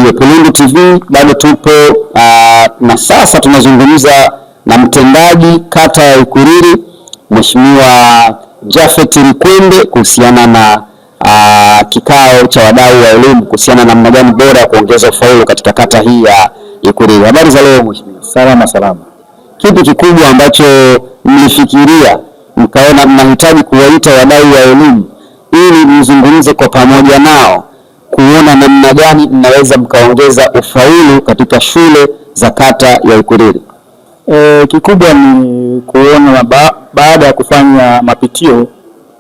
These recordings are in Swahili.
Ndio, Kulungu TV bado tupo na sasa tunazungumza na mtendaji kata ya Ikuriri Mheshimiwa Japhet Likwembe kuhusiana na kikao cha wadau wa elimu kuhusiana na namna gani bora ya kuongeza ufaulu katika kata hii ya Ikuriri. Habari za leo mheshimiwa? Salama. Kipi kikubwa ambacho mlifikiria mkaona mnahitaji kuwaita wadau wa elimu ili mzungumze kwa pamoja nao kuona namna gani mnaweza mkaongeza ufaulu katika shule za kata ya Ikuriri? Kikubwa ni kuona baada ya kufanya mapitio,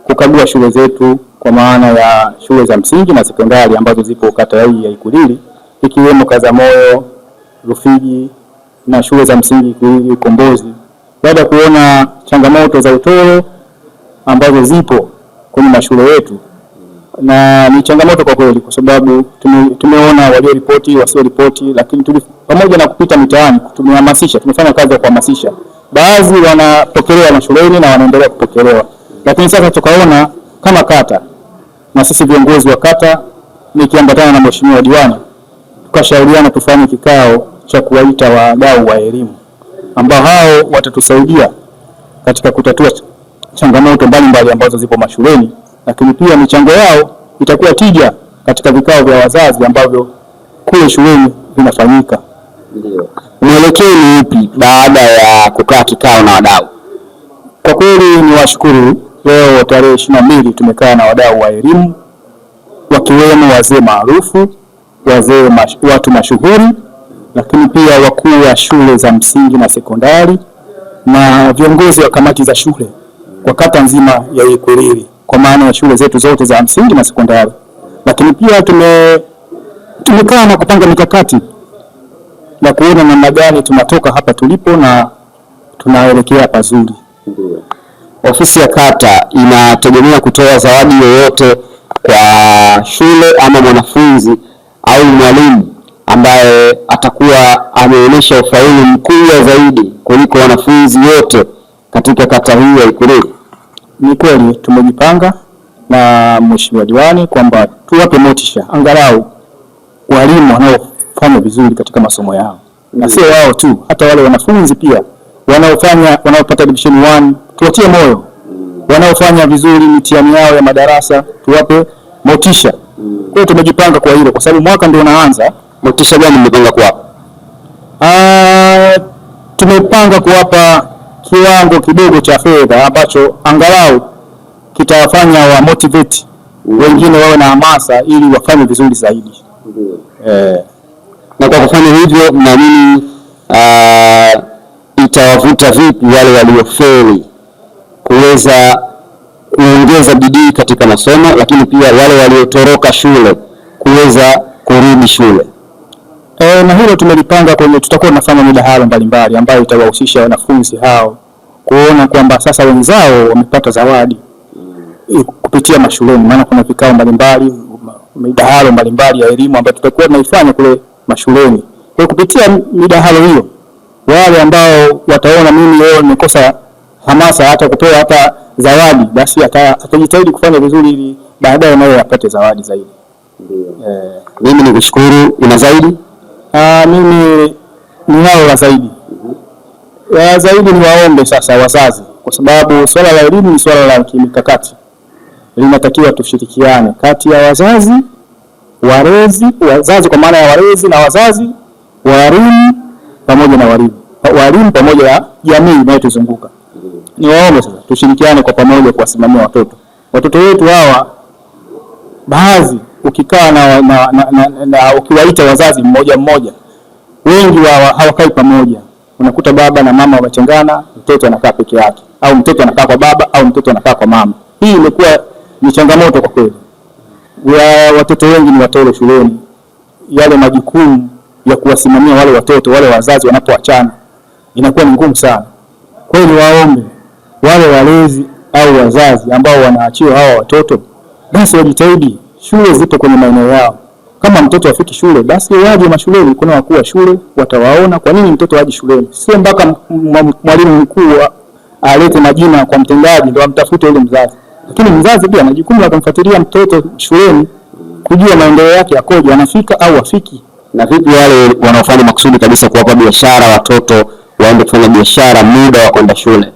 kukagua shule zetu kwa maana ya shule za msingi na sekondari ambazo zipo kata hii ya Ikuriri, ikiwemo Kazamoyo, Rufiji na shule za msingi Ikuriri, Kombozi. Baada ya kuona changamoto za utoro ambazo zipo kwenye mashule yetu, na ni changamoto kwa kweli, kwa sababu tumeona walioripoti, wasioripoti, lakini pamoja na kupita mitaani tumehamasisha, tumefanya kazi ya kuhamasisha. Baadhi wanapokelewa mashuleni na wanaendelea kupokelewa, lakini sasa tukaona kama kata na sisi viongozi wa kata nikiambatana na mheshimiwa diwani, tukashauriana tufanye kikao cha kuwaita wadau wa elimu ambao hao watatusaidia katika kutatua changamoto mbalimbali ambazo zipo mashuleni, lakini pia michango yao itakuwa tija katika vikao vya wazazi ambavyo kule shuleni vinafanyika. Ndio. Mwelekeo ni upi baada ya kukaa kikao na wadau? Kwa kweli ni washukuru, leo tarehe 22 tumekaa na wadau wa elimu wakiwemo wazee maarufu, watu mashuhuri, lakini pia wakuu wa shule za msingi na sekondari na viongozi wa kamati za shule kwa kata nzima ya Ikuriri, kwa maana ya shule zetu zote za msingi na sekondari. Lakini pia tumekaa na kupanga mikakati na kuona namna gani tunatoka hapa tulipo na tunaelekea pazuri. Ofisi ya kata inategemea kutoa zawadi yoyote kwa shule ama mwanafunzi au mwalimu ambaye atakuwa ameonyesha ufaulu mkubwa zaidi kuliko wanafunzi wote katika kata hii ya Ikuriri? Ni kweli tumejipanga na mheshimiwa diwani kwamba tuwape motisha angalau walimu wanaofanya vizuri katika masomo yao, na sio wao tu, hata wale wanafunzi pia wanaopata division 1 tuwatie moyo, wanaofanya vizuri mitihani yao ya madarasa tuwape motisha. Kwa hiyo tumejipanga kwa hilo, kwa sababu mwaka ndio unaanza. Motisha gani mmepanga kuwapa? Tumepanga kuwapa kiwango kidogo cha fedha ambacho angalau kitawafanya wa motivate wengine wawe na hamasa ili wafanye vizuri zaidi. Na kwa kufanya hivyo naamini itawavuta vipi wale waliofeli kuweza kuongeza bidii katika masomo, lakini pia wale waliotoroka shule kuweza kurudi shule? Na hilo tumelipanga tutakuwa tunafanya midahalo mbalimbali ambayo itawahusisha wanafunzi hao kuona kwamba sasa wenzao wamepata zawadi kupitia mashuleni, maana kuna vikao mbalimbali, midahalo mbalimbali ya elimu ambayo tutakuwa tunaifanya kule mashuleni. Kwa kupitia midahalo hiyo, wale ambao wataona mimi leo nimekosa hamasa hata kupewa hata zawadi, basi atajitahidi kufanya vizuri ili baadaye naye apate zawadi zaidi. Mimi nikushukuru. Una zaidi? Mimi ninalo la zaidi. Zaidi ni waombe sasa wazazi, kwa sababu swala la elimu ni swala la kimkakati. Linatakiwa tushirikiane kati ya wazazi kwa maana ya walezi na wazazi, walimu pamoja na walimu pamoja na jamii inayotuzunguka. Ni waombe sasa tushirikiane kwa pamoja kuwasimamia watoto wetu hawa. Baadhi ukikaa na ukiwaita wazazi mmoja mmoja, wengi hawakai pamoja. Unakuta baba na mama wamechangana, mtoto anakaa peke yake, au mtoto anakaa kwa baba au mtoto anakaa kwa mama. Hii imekuwa ni changamoto kwa kweli. Watoto wengi ni watoro shuleni. Yale majukumu ya kuwasimamia wale watoto, wale wazazi wanapoachana, inakuwa ni ngumu sana. Kwa hiyo waombe wale walezi au wazazi ambao wanaachiwa hawa watoto, basi wajitahidi. Shule zipo kwenye maeneo yao. Kama mtoto afiki shule, basi waje mashuleni. Kuna wakuu wa shule watawaona kwa nini mtoto aje shuleni. Sio mpaka mwalimu mkuu alete majina kwa mtendaji ndio amtafute yule mzazi. Lakini mzazi pia ana jukumu la kumfuatilia mtoto shuleni, kujua maendeleo yake yakoje, anafika au afiki. Na vipi wale wanaofanya makusudi kabisa kuwapa biashara watoto waende kufanya biashara muda wa kwenda shule?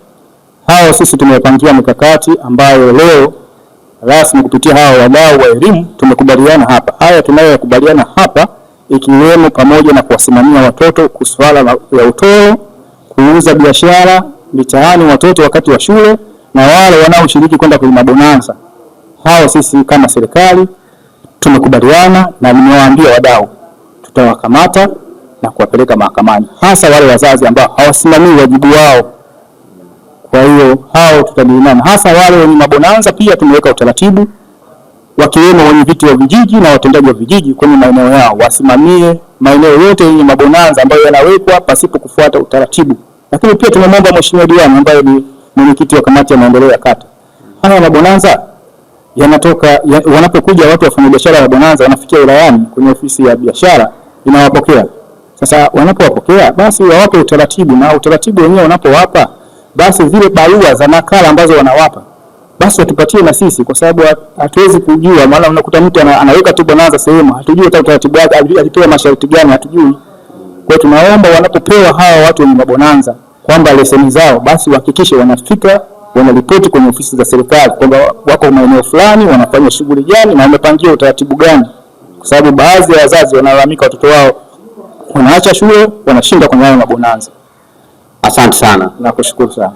Hao sisi tumepangia mikakati ambayo leo rasmi kupitia hao wadau wa elimu tumekubaliana hapa. Haya tunayokubaliana hapa ikiwemo pamoja na kuwasimamia watoto swala ya utoro, kuuza biashara mitaani watoto wakati wa shule, na wale wanaoshiriki kwenda kwenye mabonanza. Hao sisi kama serikali tumekubaliana na nimewaambia wadau tutawakamata na kuwapeleka mahakamani, hasa wale wazazi ambao hawasimamii wajibu wao. Kwa hiyo hao tutadiliana, hasa wale wenye mabonanza. Pia tumeweka utaratibu wakiwemo wenyeviti wa vijiji na watendaji wa vijiji kwenye maeneo yao wasimamie maeneo yote yenye mabonanza ambayo yanawekwa pasipo kufuata utaratibu. Lakini pia tumemwomba Mheshimiwa Diwani ambaye ni mwenyekiti wa kamati ya maendeleo ya kata, haya mabonanza yanatoka wanapokuja watu wafanya biashara ya bonanza wanafikia wilayani kwenye ofisi ya biashara inawapokea. Sasa wanapowapokea basi wawape utaratibu, na utaratibu wenyewe wanapowapa basi zile barua za nakala ambazo wanawapa basi watupatie na sisi, kwa sababu hatuwezi kujua. Maana unakuta mtu anaweka tu bonanza sehemu, hatujui hata utaratibu wake alipewa masharti gani, hatujui. Kwa hiyo tunaomba wanapopewa hawa watu wenye mabonanza kwamba leseni zao basi wahakikishe wanafika wanaripoti kwenye ofisi za serikali kwamba wako maeneo fulani wanafanya shughuli gani na wamepangia utaratibu gani, kwa sababu baadhi ya wazazi wanalalamika watoto wao wanaacha shule wanashinda kwenye mabonanza. Asante sana. Nakushukuru sana.